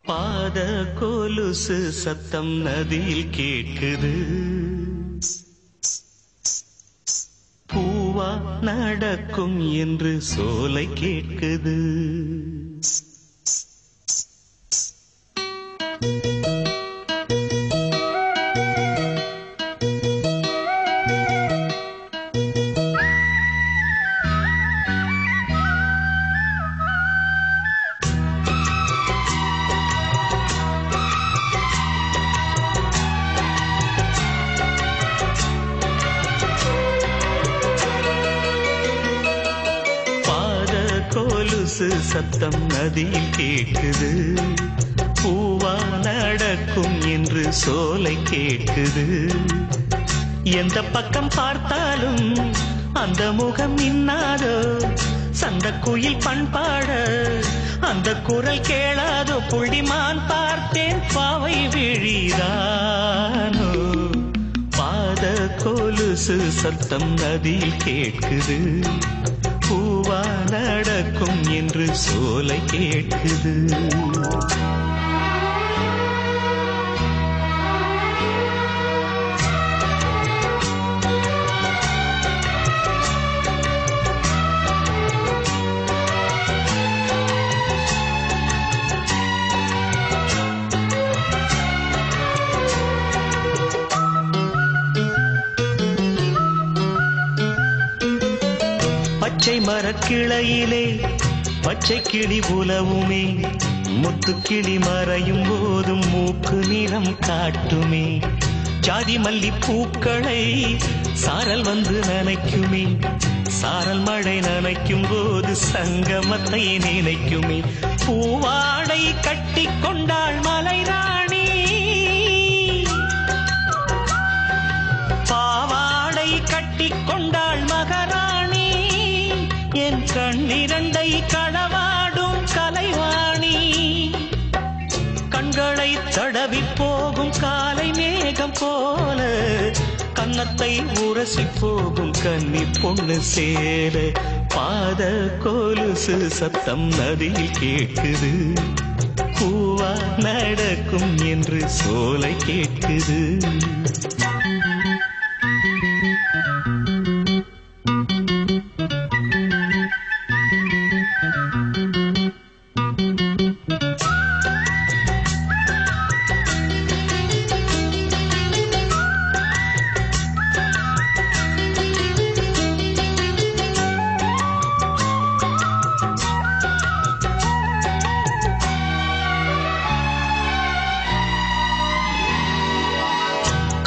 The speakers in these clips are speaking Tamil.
பாத கொலுசு சத்தம் நதியில் கேட்குது. பூவா நடக்கும் என்று சோலை கேட்குது. கொலுசு சத்தம் நதியில் கேட்குது. பூவா நடக்கும் என்று சோலை கேட்குது. எந்த பக்கம் பார்த்தாலும் அந்த முகம் இன்னாதோ, சந்தக்குயில் பண்பாட அந்த குரல் கேளாதோ, புள்ளிமான் பார்த்தேன் பாவை விழிதானோ. பாத கொலுசு சத்தம் நதியில் கேட்குது. பூவா நடக்கும் என்று சோலை கேட்குது. பச்சை மரக்கிளையிலே பச்சை கிளி உலவுமே, முத்துக்கிளி மறையும் போதும் மூக்கு நிறம் காட்டுமே. ஜாதி மல்லி பூக்களை சாரல் வந்து நனைக்குமே, சாரல் மழை நனைக்கும் போது சங்கமத்தை நினைக்குமே. பூவாடை கட்டி கொண்டாள் மலைராணி, பாவாடை கட்டி கொண்டாள் மகாராணி. என் கண்ணிரண்டை களவாடும் கலைவாணி, கண்களை தடவி போகும் காலை மேகம் போல, கன்னத்தை உரசி போகும் கன்னி பொண்ணு சேர. பாத கொலுசு சத்தம் நதியில் கேட்குது. பூவா நடக்கும் என்று சோலை கேட்குது.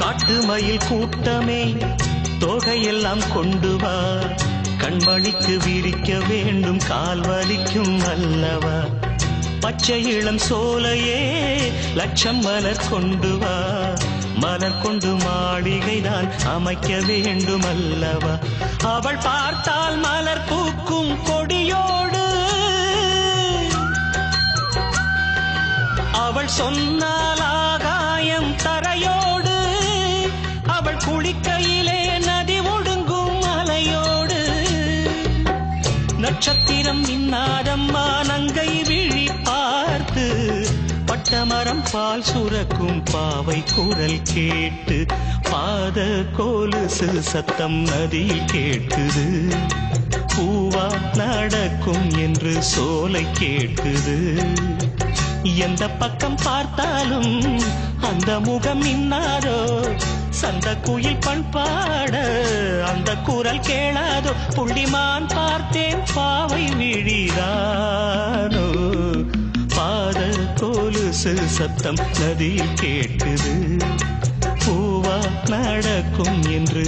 காட்டு மயில் கூட்டமே தொகையெல்லாம் கொண்டு வா, கண்மணிக்கு விரிக்க வேண்டும் கால் வலிக்கும் அல்லவா. பச்சை இளம் சோலையே லட்சம் மலர் கொண்டு வா, மலர் கொண்டு மாளிகை தான் அமைக்க வேண்டும் அல்லவா. அவள் பார்த்தால் மலர் பூக்கும் கொடியோடு, அவள் சொன்னால் ஆகாயம் தரையோடு, அவள் குளிக்கையிலே நதி ஒடுங்கும் அலையோடு. நட்சத்திரம் இன்னாதம்மா நங்கை விழி பார்த்து, பட்டமரம் பால் சுரக்கும் பாவை குரல் கேட்டு. பாத கொலுசு சத்தம் நதியில் கேட்குது. பூவா நடக்கும் என்று சோலை கேட்குது. எந்த பக்கம் பார்த்தாலும் அந்த முகம் இன்னாதோ, சந்த குயில் பண்பாட அந்த குரல் கேளாதோ, புள்ளிமான் பார்த்தேன் பாவை விழிதானோ. பாத கொலுசு சத்தம் நதியில் கேட்குது. பூவா நடக்கும் என்று